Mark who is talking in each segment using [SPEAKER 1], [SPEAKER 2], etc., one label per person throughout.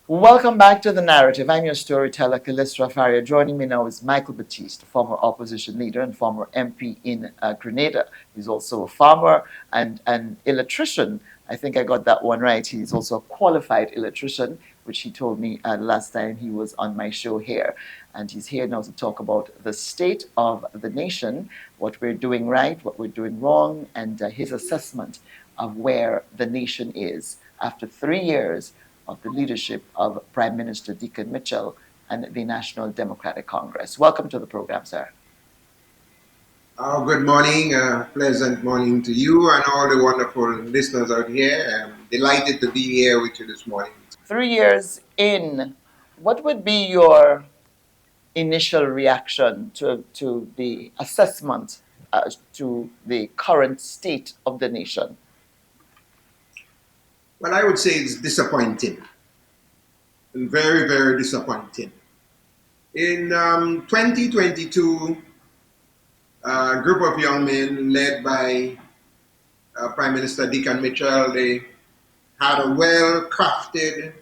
[SPEAKER 1] Welcome back to The Narrative. I'm your storyteller, Callistra Faria. Joining me now is Michael Batiste, former opposition leader and former MP in Grenada. He's also a farmer and an electrician. I think I got that one right. He's also a qualified electrician, which he told me last time he was on my show here. And he's here now to talk about the state of the nation, what we're doing right, what we're doing wrong, and his assessment of where the nation is after 3 years of the leadership of Prime Minister Deacon Mitchell and the National Democratic Congress. Welcome to the program, sir.
[SPEAKER 2] Good morning, pleasant morning to you and all the wonderful listeners out here. I'm delighted to be here with you this morning.
[SPEAKER 1] 3 years in, what would be your initial reaction to the assessment to the current state of the nation?
[SPEAKER 2] Well, I would say it's disappointing, very, very disappointing. In 2022, a group of young men led by Prime Minister Deacon Mitchell, they had a well-crafted,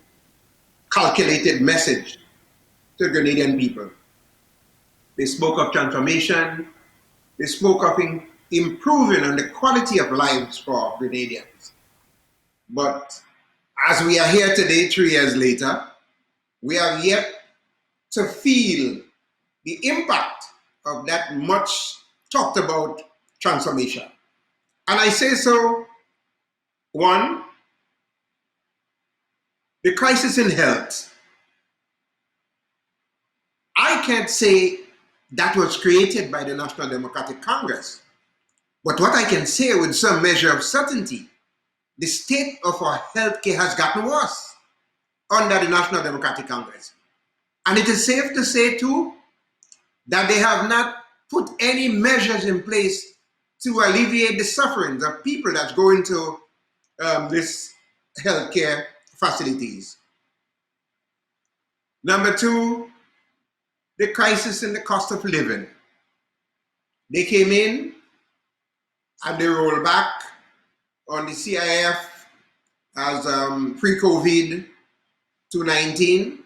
[SPEAKER 2] calculated message to Grenadian people. They spoke of transformation. They spoke of improving on the quality of lives for Grenadians. But as we are here today, 3 years later, we have yet to feel the impact of that much talked about transformation. And I say so, one, the crisis in health. I can't say that was created by the National Democratic Congress, but what I can say with some measure of certainty, the state of our healthcare has gotten worse under the National Democratic Congress. And it is safe to say too that they have not put any measures in place to alleviate the sufferings of people that go into this healthcare facilities. Number two, the crisis in the cost of living. They came in and they rolled back on the CIF as pre-COVID 2019,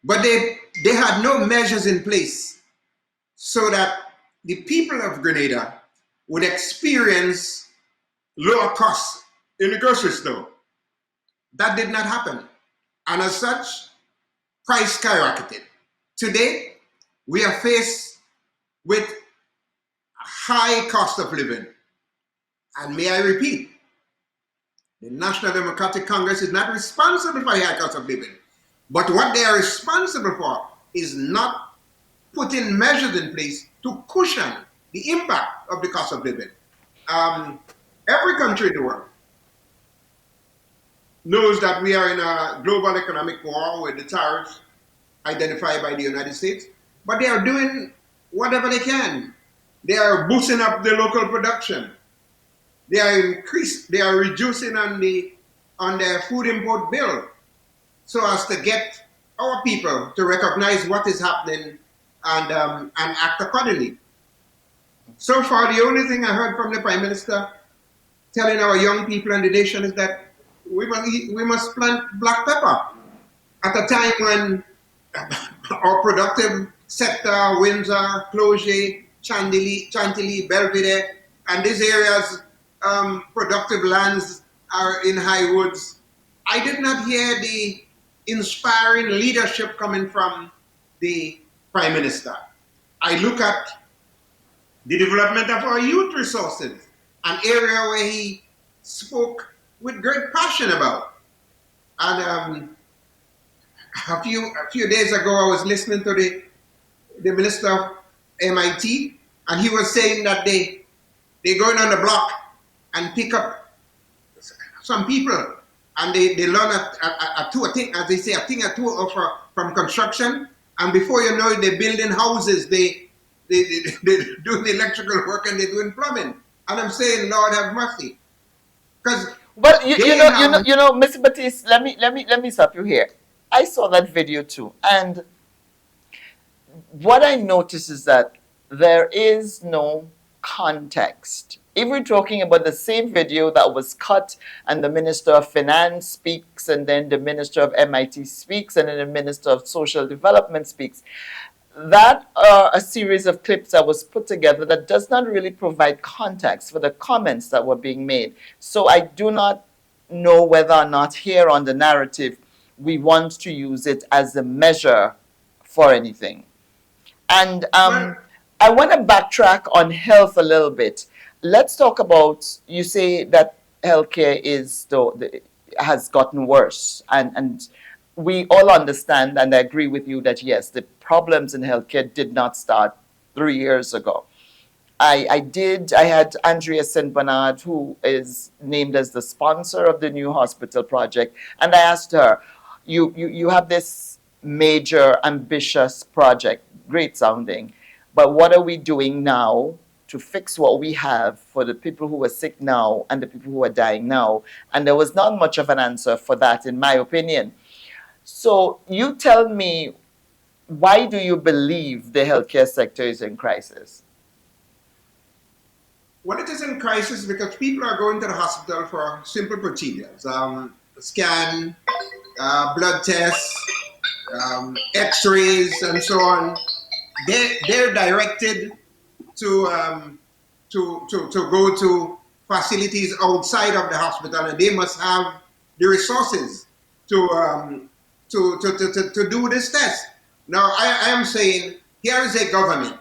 [SPEAKER 2] but they had no measures in place so that the people of Grenada would experience lower costs in the grocery store. That did not happen. And as such, price skyrocketed. Today, we are faced with a high cost of living. And may I repeat, the National Democratic Congress is not responsible for the high cost of living. But what they are responsible for is not putting measures in place to cushion the impact of the cost of living. Every country in the world knows that we are in a global economic war with the tariffs identified by the United States, but they are doing whatever they can. They are boosting up the local production. They are reducing on their food import bill so as to get our people to recognize what is happening and act accordingly. So far, the only thing I heard from the Prime Minister telling our young people and the nation is that we must plant black pepper at a time when our productive sector, Windsor, Cloget, Chantilly, Belvedere, and these areas, productive lands are in high woods. I did not hear the inspiring leadership coming from the Prime Minister. I look at the development of our youth resources, an area where he spoke with great passion about. And a few days ago, I was listening to the Minister of MIT, and he was saying that they going on the block and pick up some people, and they learn a tour, as they say, a thing or two from construction, and before you know it, they're building houses, they doing electrical work, and they're doing plumbing. And I'm saying, Lord have mercy, because
[SPEAKER 1] well, you know, Mr. Batiste, let me stop you here. I saw that video too, and what I noticed is that there is no context. If we're talking about the same video that was cut and the Minister of Finance speaks and then the Minister of MIT speaks and then the Minister of Social Development speaks, that are a series of clips that was put together that does not really provide context for the comments that were being made. So I do not know whether or not here on the narrative we want to use it as a measure for anything. And
[SPEAKER 2] Well,
[SPEAKER 1] I want to backtrack on health a little bit. Let's talk about, you say that healthcare has gotten worse. And we all understand, and I agree with you that yes, the problems in healthcare did not start 3 years ago. I had Andrea St. Bernard, who is named as the sponsor of the new hospital project, and I asked her, you have this major, ambitious project, great sounding, but what are we doing now to fix what we have for the people who are sick now and the people who are dying now? And there was not much of an answer for that, in my opinion. So you tell me, why do you believe the healthcare sector is in crisis?
[SPEAKER 2] well, it is in crisis because people are going to the hospital for simple procedures, scan, blood tests, X-rays, and so on. They're directed to, to go to facilities outside of the hospital, and they must have the resources to to do this test. Now, I am saying here is a government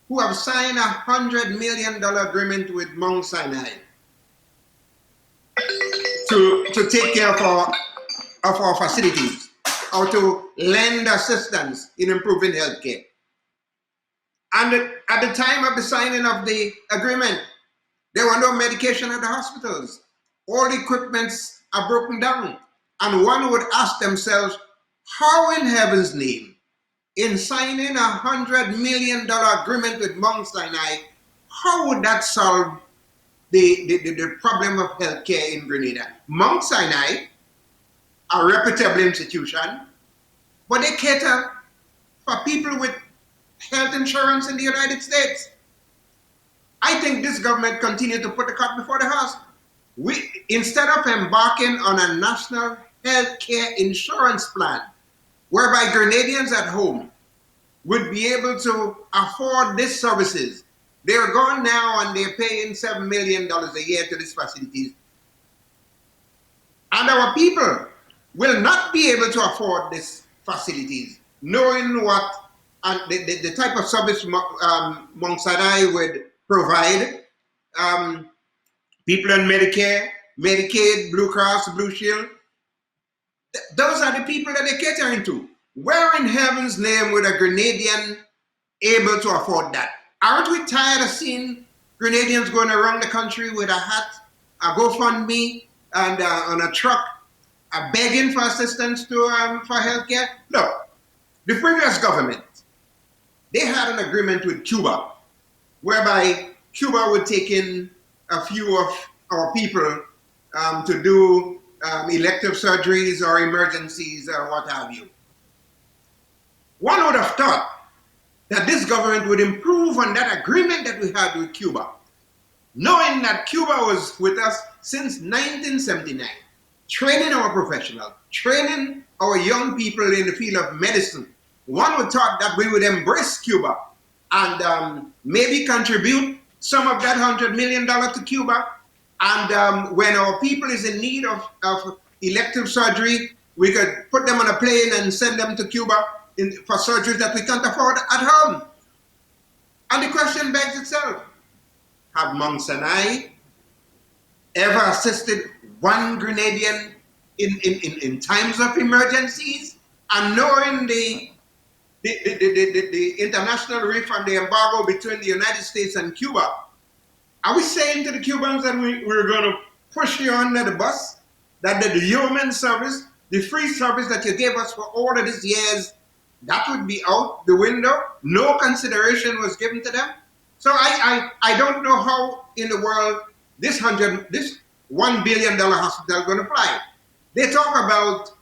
[SPEAKER 2] who have signed $100 million agreement with Mount Sinai to take care of our facilities or to lend assistance in improving healthcare. And at the time of the signing of the agreement, there were no medication at the hospitals. All equipments are broken down. And one would ask themselves, how in heaven's name, in signing $100 million agreement with Mount Sinai, how would that solve the problem of healthcare in Grenada? Mount Sinai, a reputable institution, but they cater for people with health insurance in the United States. I think this government continued to put the cart before the horse. Instead of embarking on a national health care insurance plan, whereby Grenadians at home would be able to afford these services, they're gone now and they're paying $7 million a year to these facilities. And our people will not be able to afford these facilities, knowing what and the type of service Mount Sinai would provide. People on Medicare, Medicaid, Blue Cross, Blue Shield, those are the people that they're catering to. Where in heaven's name would a Grenadian able to afford that? Aren't we tired of seeing Grenadians going around the country with a hat, a GoFundMe, and on a truck, begging for assistance for healthcare? Look, the previous government, they had an agreement with Cuba, whereby Cuba would take in a few of our people to do elective surgeries or emergencies or what have you. One would have thought that this government would improve on that agreement that we had with Cuba, knowing that Cuba was with us since 1979, training our professionals, training our young people in the field of medicine. One would thought that we would embrace Cuba and maybe contribute some of that $100 million to Cuba. And when our people is in need of elective surgery, we could put them on a plane and send them to Cuba for surgeries that we can't afford at home. And the question begs itself, have Mount Sinai ever assisted one Grenadian in times of emergencies? And knowing the international reef and the embargo between the United States and Cuba, are we saying to the Cubans that we're going to push you under the bus? That the human service, the free service that you gave us for all of these years, that would be out the window? No consideration was given to them? So I don't know how in the world this $1 billion hospital is going to fly. They talk about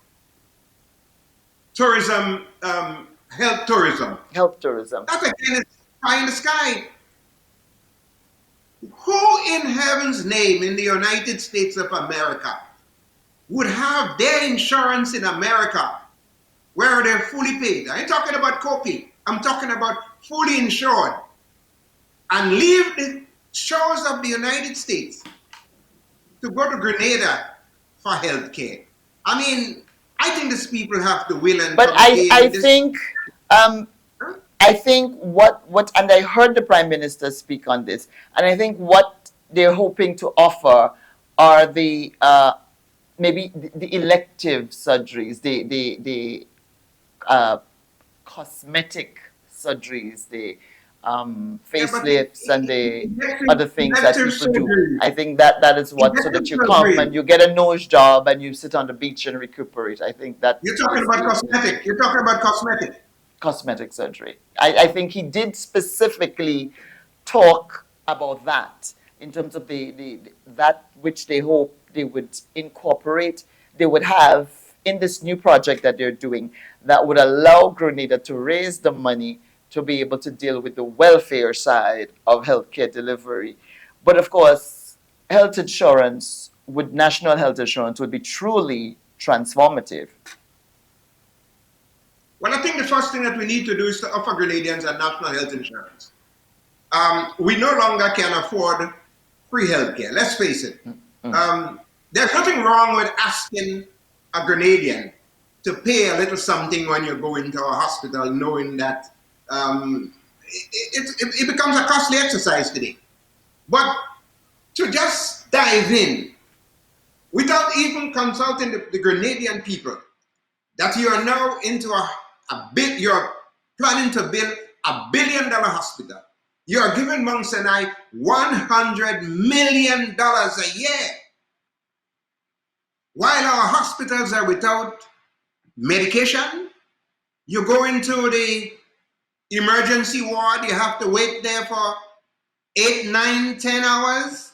[SPEAKER 2] tourism, health tourism.
[SPEAKER 1] Health tourism.
[SPEAKER 2] That's again, it's pie in the sky. Who in heaven's name in the United States of America would have their insurance in America where they're fully paid? I ain't talking about copay. I'm talking about fully insured and leave the shores of the United States to go to Grenada for health care. I mean, I think these people have the will and
[SPEAKER 1] But
[SPEAKER 2] come in.
[SPEAKER 1] um, I think what and I heard the Prime Minister speak on this, and I think what they're hoping to offer are the maybe the elective surgeries, the uh, cosmetic surgeries, the
[SPEAKER 2] Yeah, but
[SPEAKER 1] facelifts, and the other things that
[SPEAKER 2] elective
[SPEAKER 1] people do.
[SPEAKER 2] surgery,
[SPEAKER 1] I think that is what, so
[SPEAKER 2] elective
[SPEAKER 1] that you come and
[SPEAKER 2] surgery.
[SPEAKER 1] you get a nose job and you sit on the beach and recuperate. I think that
[SPEAKER 2] You're talking
[SPEAKER 1] is
[SPEAKER 2] about
[SPEAKER 1] the
[SPEAKER 2] cosmetic. You're talking about cosmetic.
[SPEAKER 1] cosmetic surgery. I think he did specifically talk about that in terms of the that which they hope they would incorporate, they would have in this new project that they're doing, that would allow Grenada to raise the money to be able to deal with the welfare side of healthcare delivery. But of course, health insurance, with national health insurance, would be truly transformative.
[SPEAKER 2] Well, I think the first thing that we need to do is to offer Grenadians a national health insurance. We no longer can afford free healthcare. Let's face it.
[SPEAKER 1] Mm.
[SPEAKER 2] There's nothing wrong with asking a Grenadian to pay a little something when you go into a hospital, knowing that it becomes a costly exercise today. But to just dive in without even consulting the Grenadian people, that you are now into a bit, you're planning to build $1 billion hospital. You are giving Mount Sinai $100 million a year, while our hospitals are without medication. You go into the emergency ward, you have to wait there for 8, 9, 10 hours.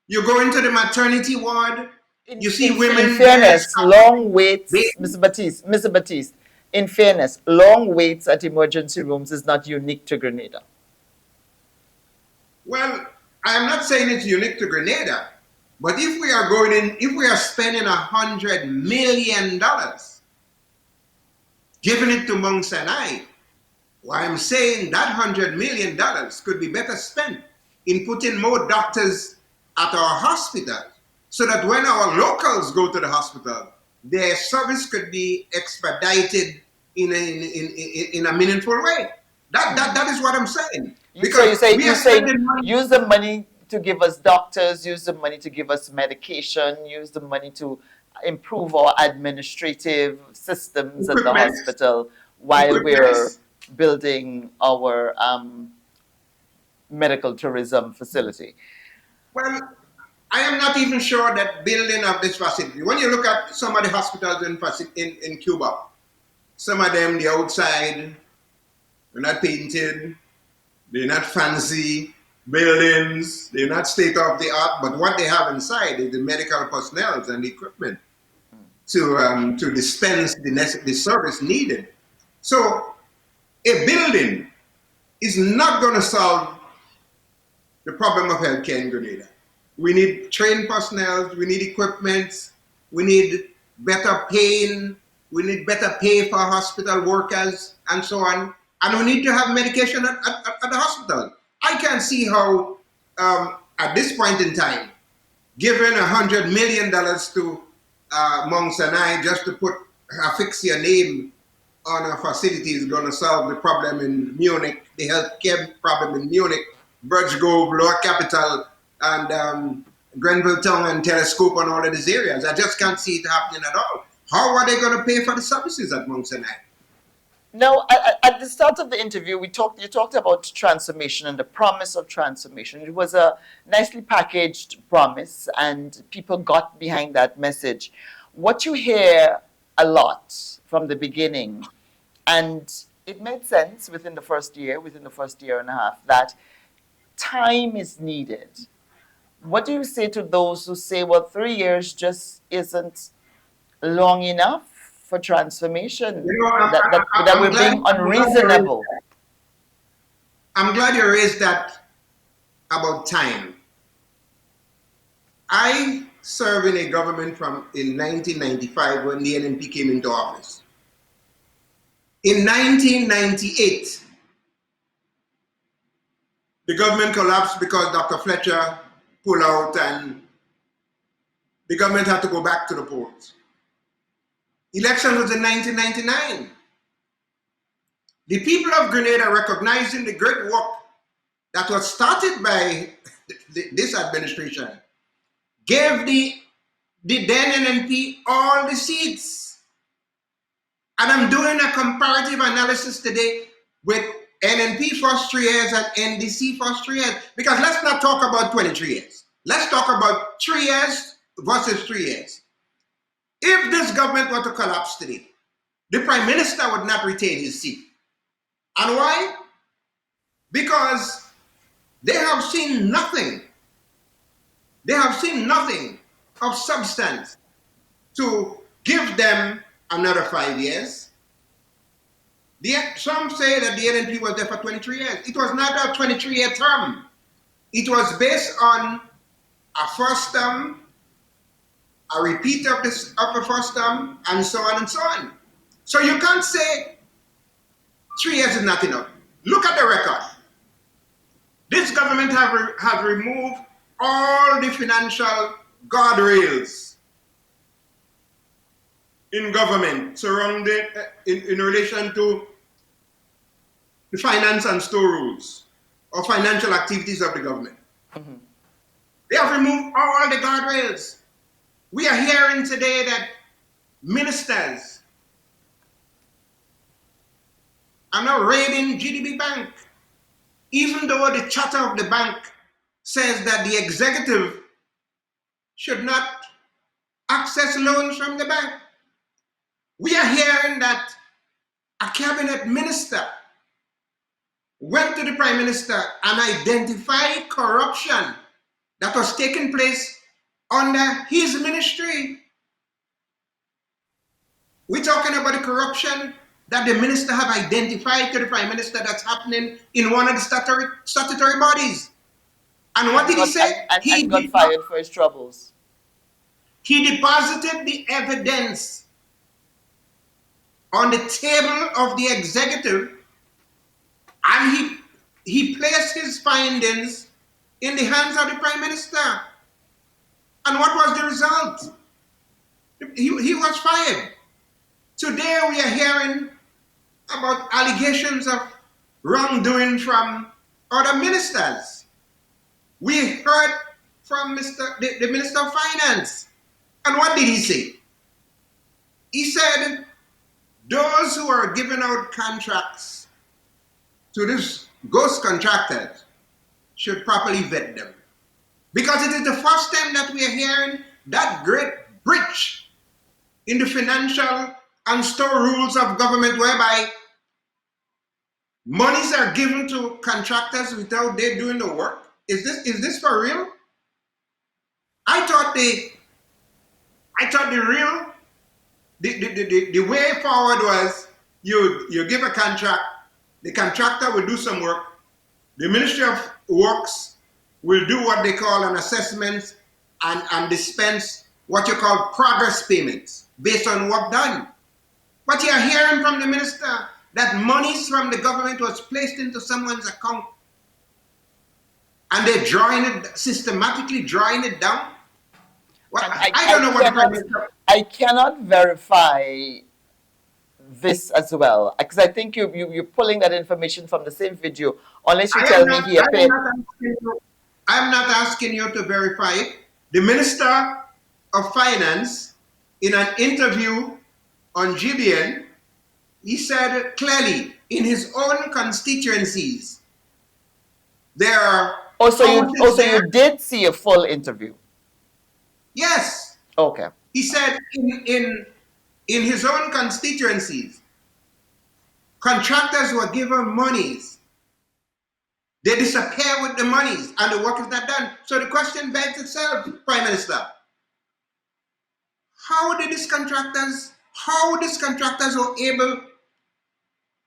[SPEAKER 2] You go into the maternity ward, you see
[SPEAKER 1] In
[SPEAKER 2] women there
[SPEAKER 1] fairness, long
[SPEAKER 2] suffering.
[SPEAKER 1] waits, Mr. Batiste, in fairness, long waits at emergency rooms is not unique to Grenada.
[SPEAKER 2] Well, I am not saying it's unique to Grenada, but if we are going in, if we are spending $100 million, giving it to Mount Sinai, well, I'm saying that $100 million could be better spent in putting more doctors at our hospitals, so that when our locals go to the hospital, their service could be expedited in a meaningful way. That is what I'm saying.
[SPEAKER 1] So
[SPEAKER 2] Because we
[SPEAKER 1] you're
[SPEAKER 2] are
[SPEAKER 1] saying
[SPEAKER 2] spending money.
[SPEAKER 1] use the money to give us doctors, use the money to give us medication, use the money to improve our administrative systems at the
[SPEAKER 2] Equipment,
[SPEAKER 1] hospital while we're
[SPEAKER 2] equipments.
[SPEAKER 1] building our medical tourism facility.
[SPEAKER 2] Well, I am not even sure that building of this facility. When you look at some of the hospitals in Cuba, some of them the outside they're not painted, they're not fancy buildings, they're not state of the art. But what they have inside is the medical personnel and the equipment to dispense the service needed. So a building is not going to solve the problem of healthcare in Grenada. We need trained personnel, we need equipment, we need better paying, we need better pay for hospital workers, and so on. And we need to have medication at the hospital. I can't see how, at this point in time, giving $100 million to Mount Sinai just to put affix your name on a facility is going to solve the problem in Munich, the healthcare problem in Munich, Birch Grove, Lower Capital, and Grenville Town and Telescope and all of these areas. I just can't see it happening at all. How are they going to pay for the services at Mount Sinai?
[SPEAKER 1] No, at the start of the interview, you talked about transformation and the promise of transformation. It was a nicely packaged promise, and people got behind that message. What you hear a lot from the beginning, and it made sense within the first year and a half, that time is needed. What do you say to those who say, well, 3 years just isn't long enough for transformation?
[SPEAKER 2] You know,
[SPEAKER 1] That we're being unreasonable.
[SPEAKER 2] I'm glad you raised that about time. I served in a government in 1995 when the NNP came into office. In 1998, the government collapsed because Dr. Fletcher pulled out and the government had to go back to the polls. Election was in 1999. The people of Grenada, recognizing the great work that was started by this administration, gave the then NNP all the seats. And I'm doing a comparative analysis today with NNP first 3 years and NDC first 3 years. Because let's not talk about 23 years. Let's talk about 3 years versus 3 years. If this government were to collapse today, the Prime Minister would not retain his seat. And why? Because they have seen nothing. They have seen nothing of substance to give them another 5 years. Some say that the NNP was there for 23 years. It was not a 23-year term. It was based on a first term, a repeat of the first term, and so on and so on. So you can't say 3 years is not enough. Look at the record. This government have removed all the financial guardrails in government surrounding in relation to the finance and store rules or financial activities of the government. Mm-hmm. They have removed all the guardrails. We are hearing today that ministers are now raiding GDB Bank, even though the charter of the bank says that the executive should not access loans from the bank. We are hearing that a cabinet minister went to the Prime Minister and identified corruption that was taking place under his ministry. We're talking about the corruption that the minister have identified to the Prime Minister that's happening in one of the statutory bodies. And what did he say?
[SPEAKER 1] He got fired for his troubles.
[SPEAKER 2] He deposited the evidence on the table of the executive, and he placed his findings in the hands of the Prime Minister. And what was the result? He was fired. Today we are hearing about allegations of wrongdoing from other ministers. We heard from the Minister of Finance. And what did he say? He said, those who are giving out contracts to these ghost contractors should properly vet them. Because it is the first time that we are hearing that great breach in the financial and store rules of government, whereby monies are given to contractors without they doing the work. Is this for real? I thought the way forward was you give a contract, the contractor will do some work, the Ministry of Works will do what they call an assessment and dispense what you call progress payments based on work done. But you are hearing from the minister that monies from the government was placed into someone's account and they're systematically drawing it down. Well, I don't know what
[SPEAKER 1] I cannot verify this as well, because I think you're pulling that information from the same video, unless you tell me here.
[SPEAKER 2] I'm not asking you to verify it. The Minister of Finance, in an interview on GBN, he said clearly in his own constituencies there are.
[SPEAKER 1] Also, you did see a full interview.
[SPEAKER 2] Yes.
[SPEAKER 1] Okay.
[SPEAKER 2] He said in his own constituencies, contractors were given monies. They disappear with the monies and the work is not done. So the question begs itself, Prime Minister, how these contractors were able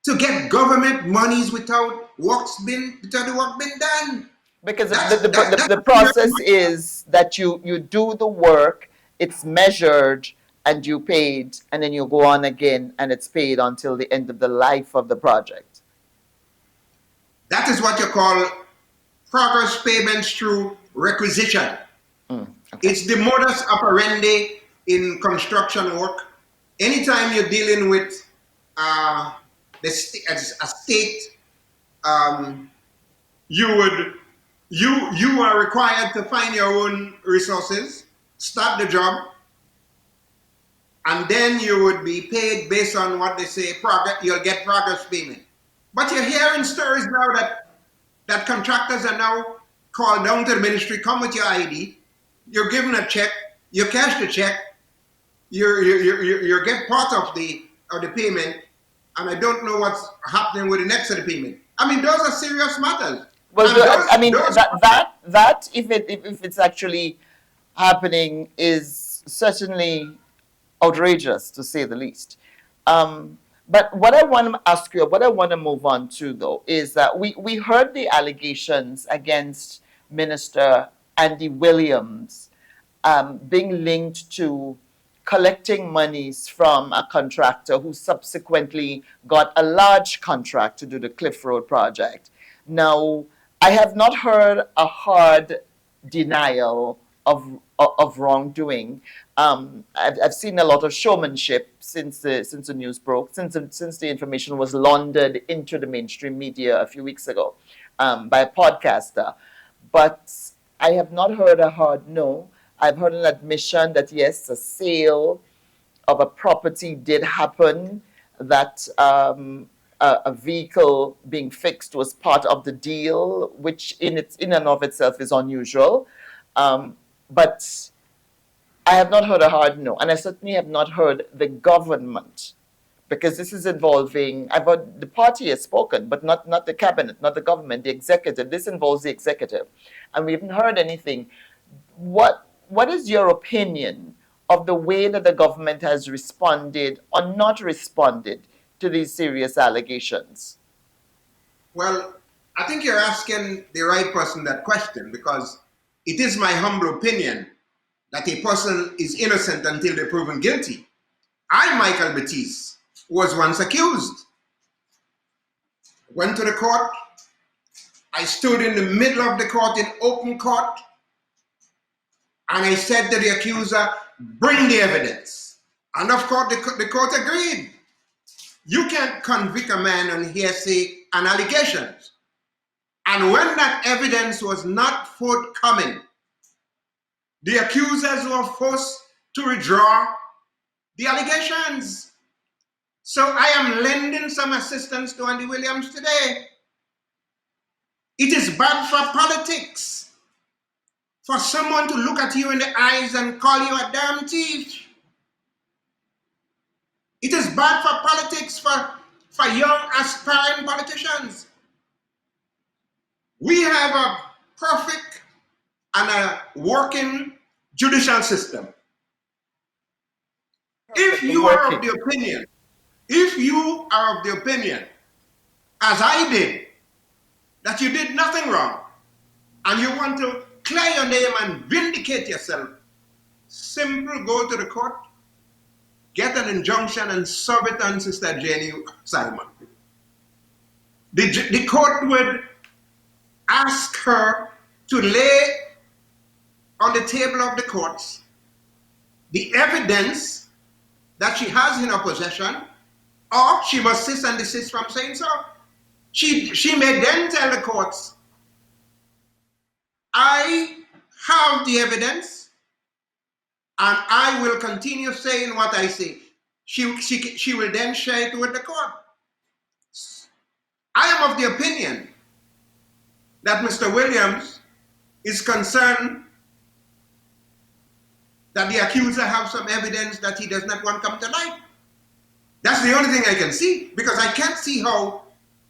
[SPEAKER 2] to get government monies without the work being done?
[SPEAKER 1] Because the
[SPEAKER 2] That's
[SPEAKER 1] process is that you do the work, it's measured, and you paid, and then you go on again, and it's paid until the end of the life of the project.
[SPEAKER 2] that is what you call progress payments through requisition.
[SPEAKER 1] Okay.
[SPEAKER 2] It's the modus operandi in construction work. Anytime you're dealing with uh, a state, um, you would you are required to find your own resources, start the job, and then you would be paid based on what they say progress. You'll get progress payment. But you're hearing stories now that contractors are now called down to the ministry, come with your ID, you're given a check, you cash the check, you get part of the payment, and I don't know what's happening with the next of the payment. I mean, those are serious matters,
[SPEAKER 1] Well,
[SPEAKER 2] and
[SPEAKER 1] I mean
[SPEAKER 2] those
[SPEAKER 1] that if it's actually happening is certainly outrageous to say the least. Um, but what I want to ask you, what I want to move on to though, is that we heard the allegations against Minister Andy Williams being linked to collecting monies from a contractor who subsequently got a large contract to do the Cliff Road project. Now, I have not heard a hard denial of wrongdoing. I've seen a lot of showmanship since the news broke, since the information was laundered into the mainstream media a few weeks ago by a podcaster. But I have not heard a hard no. I've heard an admission that yes, a sale of a property did happen, that a vehicle being fixed was part of the deal, which in and of itself is unusual. But I have not heard a hard no, and I certainly have not heard the government, because this is involving. I've heard the party has spoken, but not the cabinet, not the government, the executive. This involves the executive, and we haven't heard anything. What is your opinion of the way that the government has responded or not responded to these serious allegations?
[SPEAKER 2] well, I think you're asking the right person that question, because it is my humble opinion that a person is innocent until they're proven guilty. I, Michael Batiste, was once accused. Went to the court. I stood in the middle of the court in open court, and I said to the accuser, bring the evidence. And of course, the court agreed. You can't convict a man on hearsay and allegations. And when that evidence was not forthcoming, the accusers were forced to withdraw the allegations. So I am lending some assistance to Andy Williams today. It is bad for politics for someone to look at you in the eyes and call you a damn thief. It is bad for politics for young aspiring politicians. We have a perfect and a working judicial system. If
[SPEAKER 1] Perfectly
[SPEAKER 2] you are of
[SPEAKER 1] working.
[SPEAKER 2] the opinion, if you are of the opinion, as I did, that you did nothing wrong, and you want to clear your name and vindicate yourself, simple, go to the court, get an injunction, and serve it on Sister Jenny Simon. The court would ask her to lay on the table of the courts the evidence that she has in her possession, or she must cease and desist from saying so. She may then tell the courts, I have the evidence and I will continue saying what I say. She will then share it with the court. I am of the opinion that Mr. Williams is concerned that the accuser have some evidence that he does not want come to light. That's the only thing I can see, because I can't see how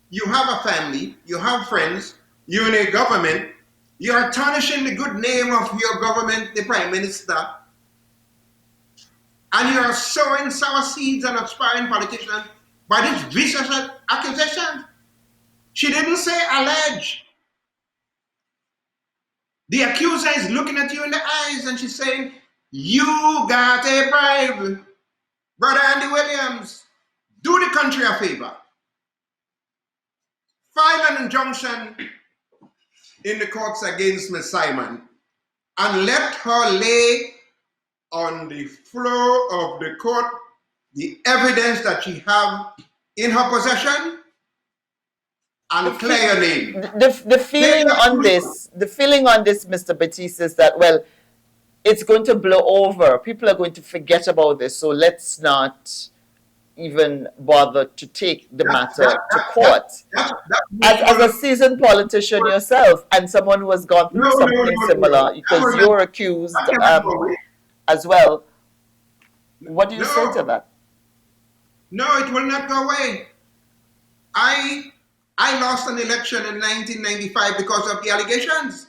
[SPEAKER 2] you have a family, you have friends, you're in a government, you are tarnishing the good name of your government, the prime minister, and you are sowing sour seeds on aspiring politicians by this vicious accusation. She didn't say allege. The accuser is looking at you in the eyes and she's saying, you got a bribe. Brother Andy Williams, do the country a favor. File an injunction in the courts against Ms. Simon and let her lay on the floor of the court the evidence that she have in her possession and clear your name.
[SPEAKER 1] The feeling on this, Mr. Batiste, is that, well, it's going to blow over. People are going to forget about this, so let's not even bother to take the matter to court. As a seasoned politician yourself and someone who has gone through something similar, because you're accused as well, what do you say to that?
[SPEAKER 2] No, it will not go away. I lost an election in 1995 because of the allegations.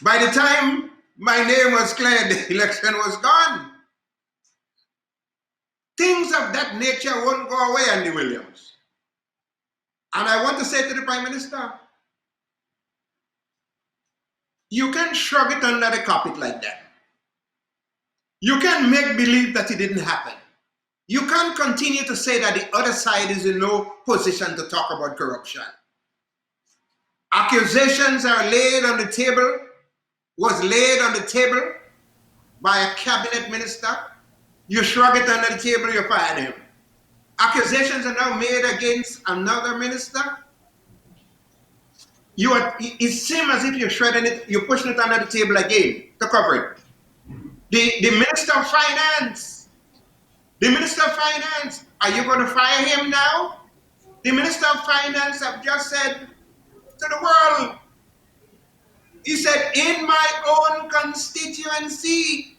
[SPEAKER 2] By the time my name was cleared, the election was gone. Things of that nature won't go away, Andy Williams. And I want to say to the Prime Minister, you can shrug it under the carpet like that. You can make believe that it didn't happen. You can't continue to say that the other side is in no position to talk about corruption. Accusations are laid on the table, was laid on the table by a cabinet minister. You shrug it under the table, you fire him. Accusations are now made against another minister. It seems as if you're shredding it, you're pushing it under the table again to cover it. The Minister of Finance, are you going to fire him now? The Minister of Finance have just said to the world, he said, in my own constituency,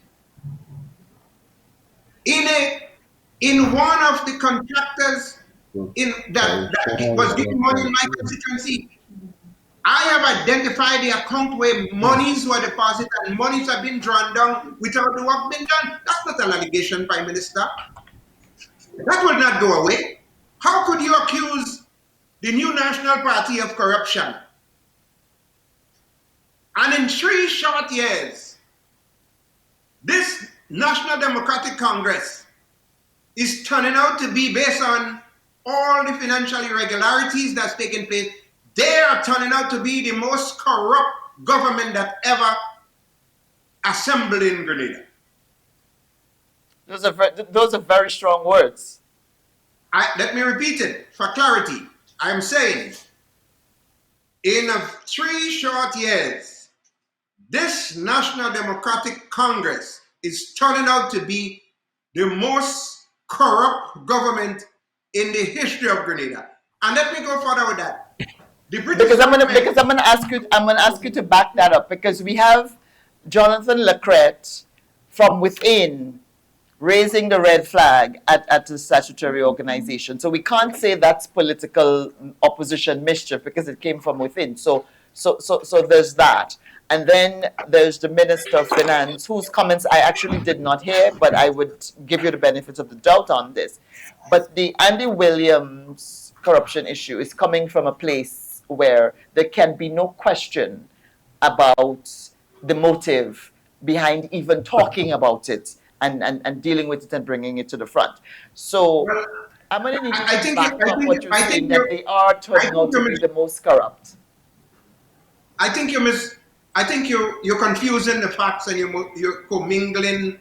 [SPEAKER 2] in one of the contractors that was giving money in my constituency, I have identified the account where monies were deposited and monies have been drawn down without the work being done. That's not an allegation, Prime Minister. That will not go away. How could you accuse the new National Party of corruption? And in 3 short years, this National Democratic Congress is turning out to be, based on all the financial irregularities that's taken place, they are turning out to be the most corrupt government that ever assembled in Grenada.
[SPEAKER 1] Those are very strong words.
[SPEAKER 2] Let me repeat it for clarity. I'm saying, in 3 short years, this National Democratic Congress is turning out to be the most corrupt government in the history of Grenada. And let me go further with that.
[SPEAKER 1] Because I'm gonna ask you to back that up, because we have Jonathan Lacrette from within raising the red flag at the statutory organization. So we can't say that's political opposition mischief because it came from within. So there's that. And then there's the Minister of Finance, whose comments I actually did not hear, but I would give you the benefit of the doubt on this. But the Andy Williams corruption issue is coming from a place where there can be no question about the motive behind even talking about it and dealing with it and bringing it to the front. So I'm going to need you to back up what you're saying, that they are turning out to be the most corrupt.
[SPEAKER 2] I think you're confusing the facts and you're commingling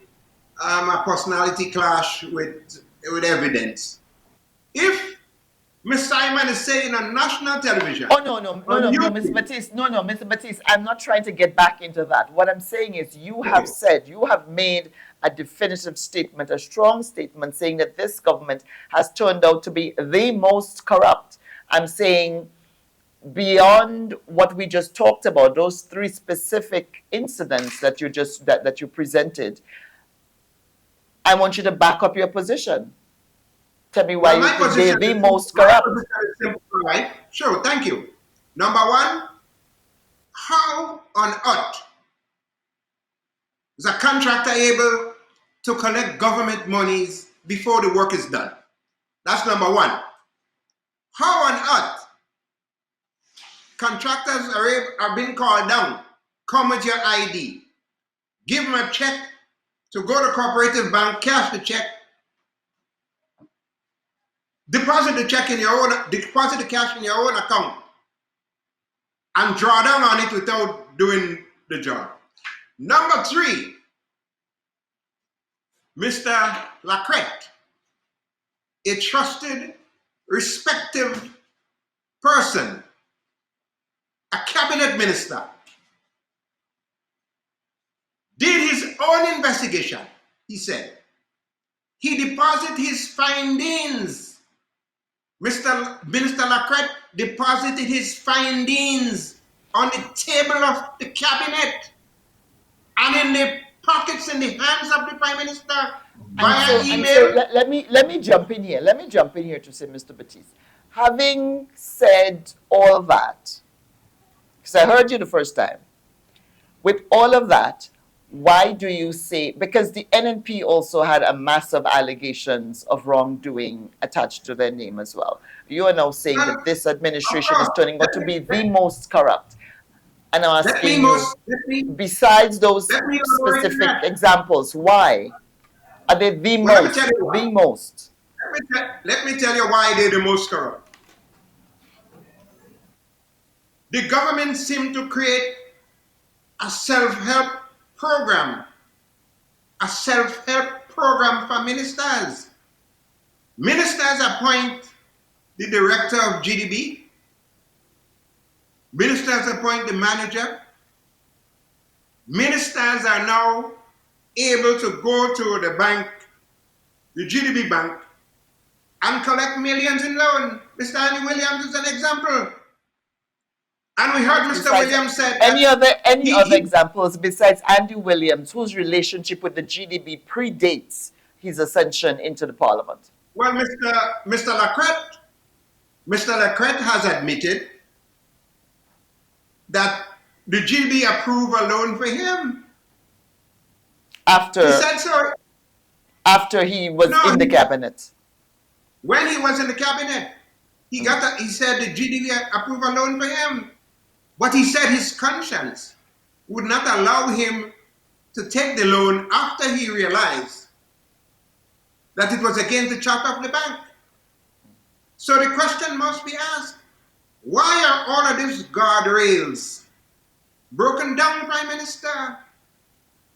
[SPEAKER 2] a personality clash with evidence. If Ms. Simon is saying on national television.
[SPEAKER 1] Oh, no, Mr. Batiste, I'm not trying to get back into that. What I'm saying is you have made a definitive statement, a strong statement, saying that this government has turned out to be the most corrupt. I'm saying beyond what we just talked about, those 3 specific incidents that you presented, I want you to back up your position. Tell me why you think they're the most corrupt.
[SPEAKER 2] Simple, right? Sure, thank you. Number 1, how on earth is a contractor able to collect government monies before the work is done? That's number 1. How on earth contractors are being called down. Come with your ID. Give them a check to go to cooperative bank, cash the check, deposit the cash in your own account, and draw down on it without doing the job. Number 3, Mr. Lacrette, a trusted, respected person, a cabinet minister, did his own investigation. He said he deposited his findings. Mr. Minister Lacrette deposited his findings on the table of the cabinet and in the pockets, in the hands of the Prime Minister via email.
[SPEAKER 1] So let me jump in here. Let me jump in here to say, Mr. Baptiste, having said all that, because I heard you the first time, with all of that, why do you say, because the NNP also had a massive allegations of wrongdoing attached to their name as well. You are now saying that this administration is turning out to be the most corrupt. And I'm asking you, besides those specific examples, why are they the most? The most.
[SPEAKER 2] Let me tell you why they're the most corrupt. The government seemed to create a self-help program for ministers. Ministers appoint the director of GDB. Ministers appoint the manager. Ministers are now able to go to the bank, the GDB bank, and collect millions in loan. Mr. Andy Williams is an example. And we heard Mr. Williams said
[SPEAKER 1] any other examples besides Andy Williams, whose relationship with the GDB predates his ascension into the parliament?
[SPEAKER 2] Well, Mr. Lacrette has admitted that the GDB approved a loan for him. He said so.
[SPEAKER 1] After he was in the cabinet.
[SPEAKER 2] When he was in the cabinet, he said the GDB approved a loan for him. But he said his conscience would not allow him to take the loan after he realized that it was against the charter of the bank. So the question must be asked, why are all of these guardrails broken down, Prime Minister?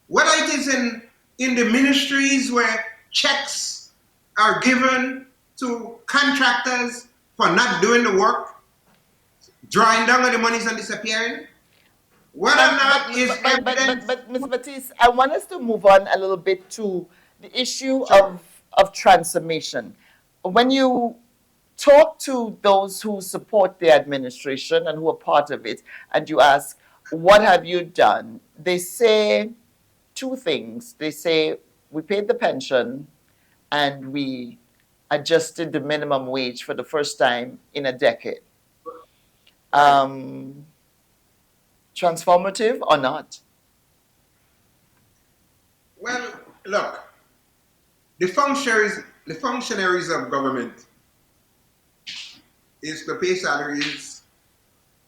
[SPEAKER 2] Whether it is in the ministries where checks are given to contractors for not doing the work, drawing down on the monies and disappearing. Whether or not is evidence.
[SPEAKER 1] But Ms. Baptiste, I want us to move on a little bit to the issue of transformation. When you talk to those who support the administration and who are part of it, and you ask, what have you done? They say 2 things. They say, we paid the pension and we adjusted the minimum wage for the first time in a decade. Transformative or not?
[SPEAKER 2] Well, look, the functionaries of government is to pay salaries,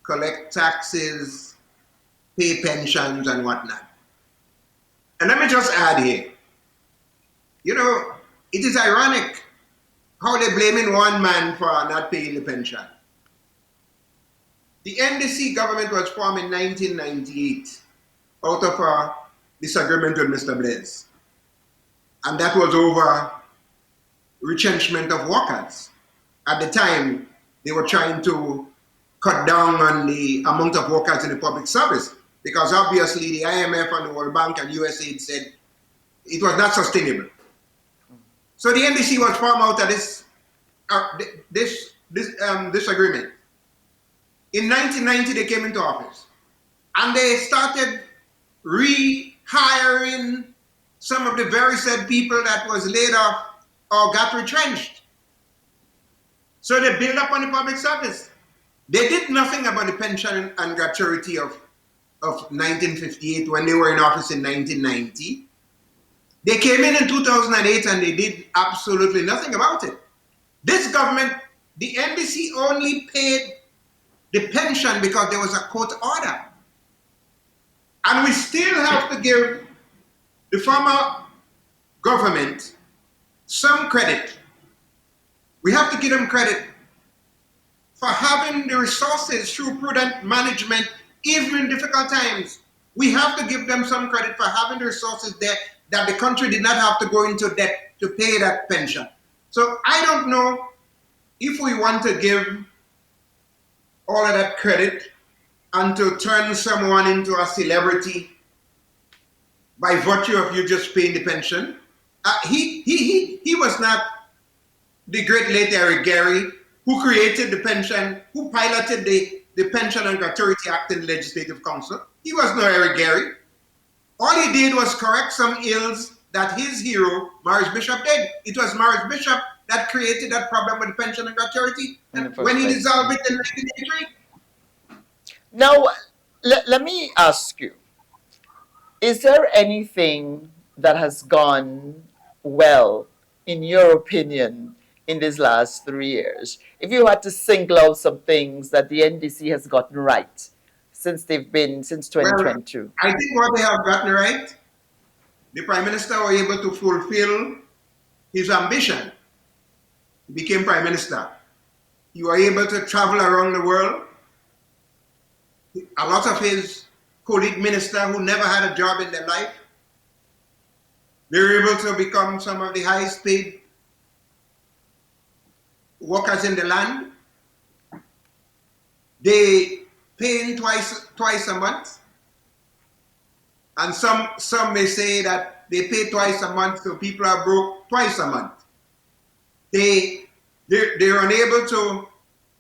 [SPEAKER 2] collect taxes, pay pensions and whatnot. And let me just add here, it is ironic how they're blaming one man for not paying the pension. The NDC government was formed in 1998 out of a disagreement with Mr. Blaise. And that was over retrenchment of workers. At the time, they were trying to cut down on the amount of workers in the public service because obviously the IMF and the World Bank and USAID said it was not sustainable. So the NDC was formed out of this agreement. In 1990, they came into office and they started rehiring some of the very said people that was laid off or got retrenched. So they built up on the public service. They did nothing about the pension and gratuity of 1958 when they were in office in 1990. They came in 2008 and they did absolutely nothing about it. This government, the NDC only paid the pension because there was a court order. And we still have to give the former government some credit. We have to give them credit for having the resources through prudent management, even in difficult times. We have to give them some credit for having the resources there that the country did not have to go into debt to pay that pension. So I don't know if we want to give all of that credit and to turn someone into a celebrity by virtue of you just paying the pension. He was not the great late Eric Gary who created the pension, who piloted the Pension and Gratuity Act in the Legislative Council. He was no Eric Gary. All he did was correct some ills that his hero, Maurice Bishop, did. It was Maurice Bishop that created that problem with pension and gratuity when he dissolved it in 1983.
[SPEAKER 1] Now, let me ask you, is there anything that has gone well, in your opinion, in these last 3 years? If you had to single out some things that the NDC has gotten right since 2022.
[SPEAKER 2] Well, I think what they have gotten right, the Prime Minister was able to fulfill his ambition. He became Prime Minister. He was able to travel around the world. A lot of his colleague ministers who never had a job in their life, they were able to become some of the highest paid workers in the land. They pay twice a month. And some may say that they pay twice a month, so people are broke twice a month. They're unable to,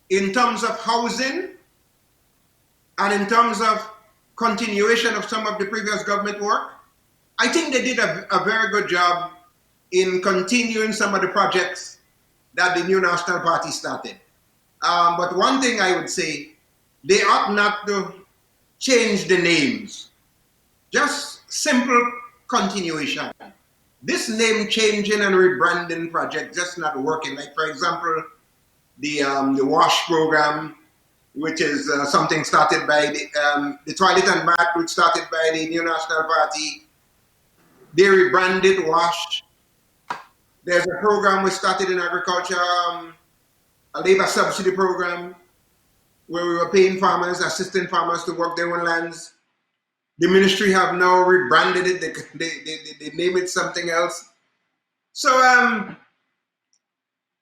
[SPEAKER 2] in terms of housing and in terms of continuation of some of the previous government work, I think they did a very good job in continuing some of the projects that the new National Party started. But one thing I would say, they ought not to change the names. Just simple continuation. This name changing and rebranding project just not working. Like, for example, the WASH program, which is something started by the toilet and bath, which started by the new National Party. They rebranded WASH. There's a program we started in agriculture, a labor subsidy program, where we were paying farmers, assisting farmers to work their own lands. The ministry have now rebranded it. They name it something else. So I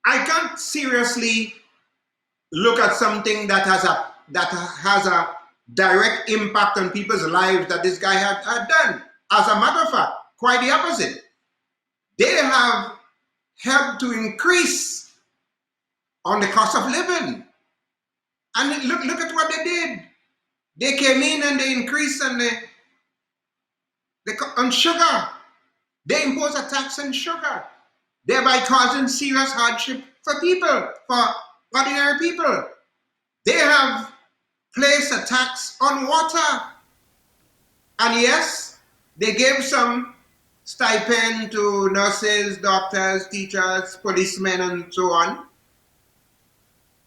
[SPEAKER 2] can't seriously look at something that has a direct impact on people's lives that this guy had done. As a matter of fact, quite the opposite. They have helped to increase on the cost of living. And look at what they did. They came in and they increased on sugar. They imposed a tax on sugar, thereby causing serious hardship for people, for ordinary people. They have placed a tax on water. And yes, they gave some stipend to nurses, doctors, teachers, policemen, and so on.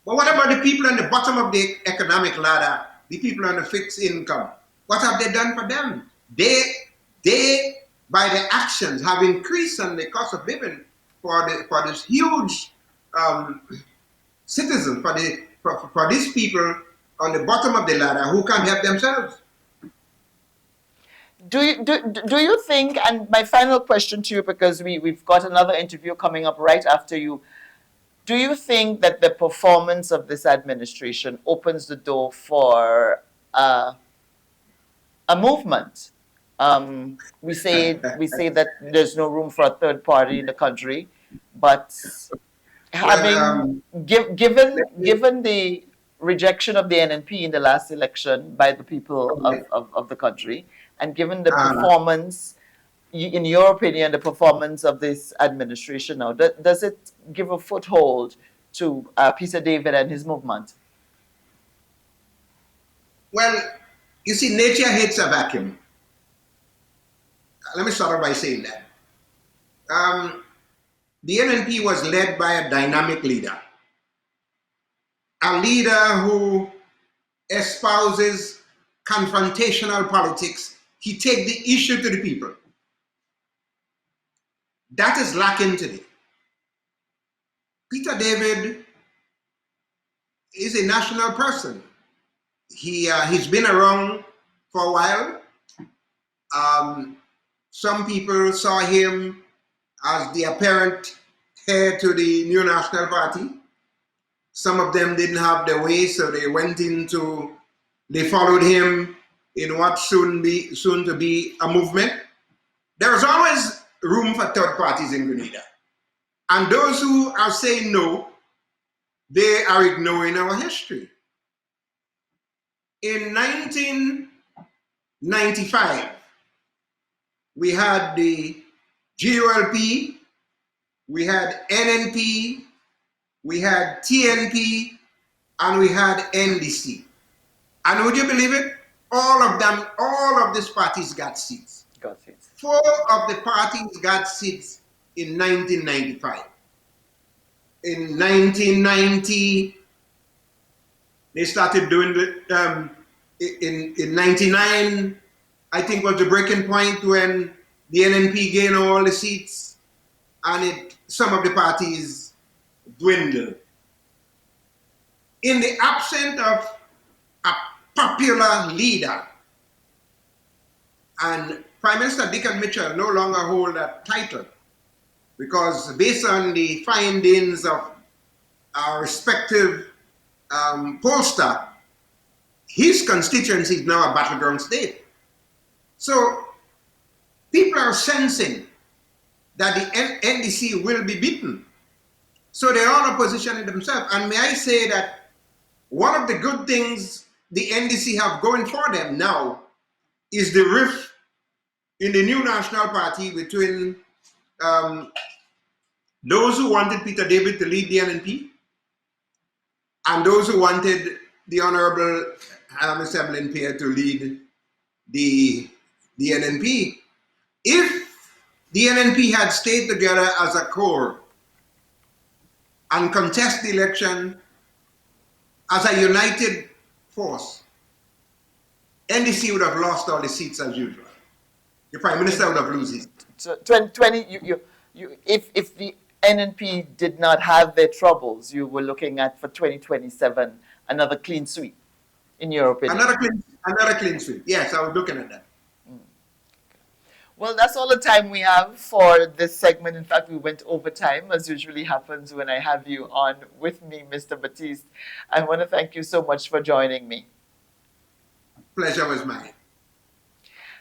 [SPEAKER 2] But what about the people on the bottom of the economic ladder, the people on the fixed income? What have they done for them? They by their actions, have increased on the cost of living for this huge citizen, for these people on the bottom of the ladder who can't help themselves.
[SPEAKER 1] Do you think, and my final question to you, because we've got another interview coming up right after you, do you think that the performance of this administration opens the door for a movement? We say that there's no room for a third party in the country, but given the rejection of the NNP in the last election by the people of the country, and given the performance, in your opinion, the performance of this administration now, does it give a foothold to Peter David and his movement?
[SPEAKER 2] Well, you see, nature hates a vacuum. Let me start off by saying that. The NNP was led by a dynamic leader. A leader who espouses confrontational politics. He takes the issue to the people. That is lacking today. Peter David is a national person. He's been around for a while. Some people saw him as the apparent heir to the new National Party. Some of them didn't have their way, so they followed him in what soon to be a movement. There is always room for third parties in Grenada. And those who are saying no, they are ignoring our history. In 1995, we had the GOLP, we had NNP, we had TNP, and we had NDC. And would you believe it? All of these parties got seats.
[SPEAKER 1] Got seats.
[SPEAKER 2] 4 of the parties got seats in 1995. In 1990, they started doing the, in 99, I think was the breaking point when the NNP gained all the seats and some of the parties dwindled. In the absence of a popular leader, and Prime Minister Dickon Mitchell no longer hold that title because based on the findings of our respective pollster, his constituency is now a battleground state. So people are sensing that the NDC will be beaten. So they are all positioning themselves. And may I say that one of the good things the NDC have going for them now is the rift in the new National Party between those who wanted Peter David to lead the NNP and those who wanted the Honorable Mr. Evelyn Pierre to lead the NNP. If the NNP had stayed together as a core and contest the election as a united force, NDC would have lost all the seats as usual. The Prime Minister would have lost his.
[SPEAKER 1] So 2020, if the NNP did not have their troubles, you were looking at for 2027 another clean sweep, in your opinion.
[SPEAKER 2] Another clean sweep. Yes, I was looking at that.
[SPEAKER 1] Well, that's all the time we have for this segment. In fact, we went over time, as usually happens when I have you on with me, Mr. Baptiste. I want to thank you so much for joining me.
[SPEAKER 2] Pleasure was mine.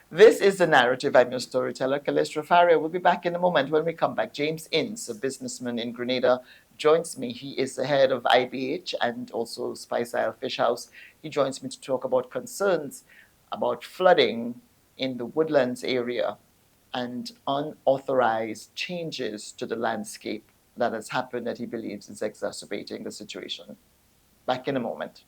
[SPEAKER 1] This is The Narrative. I'm your storyteller, Callistra Faria. We'll be back in a moment. When we come back, James Ince, a businessman in Grenada, joins me. He is the head of IBH and also Spice Isle Fish House. He joins me to talk about concerns about flooding in the Woodlands area and unauthorized changes to the landscape that has happened that he believes is exacerbating the situation. Back in a moment.